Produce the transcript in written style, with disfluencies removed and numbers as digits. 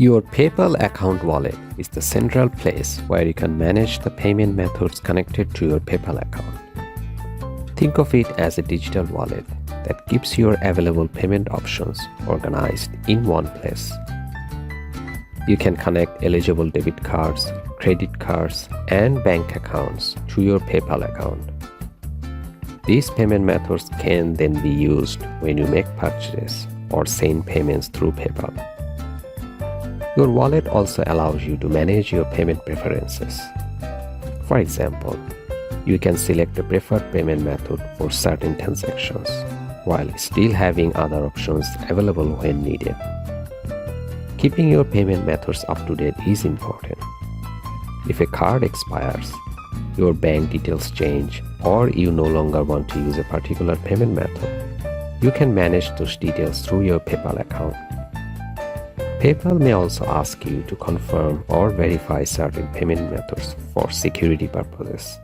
Your PayPal account wallet is the central place where you can manage the payment methods connected to your PayPal account. Think of it as a digital wallet that keeps your available payment options organized in one place. You can connect eligible debit cards, credit cards, and bank accounts to your PayPal account. These payment methods can then be used when you make purchases or send payments through PayPal. Your wallet also allows you to manage your payment preferences. For example, you can select a preferred payment method for certain transactions, while still having other options available when needed. Keeping your payment methods up to date is important. If a card expires, your bank details change, or you no longer want to use a particular payment method, you can manage those details through your PayPal account. PayPal may also ask you to confirm or verify certain payment methods for security purposes.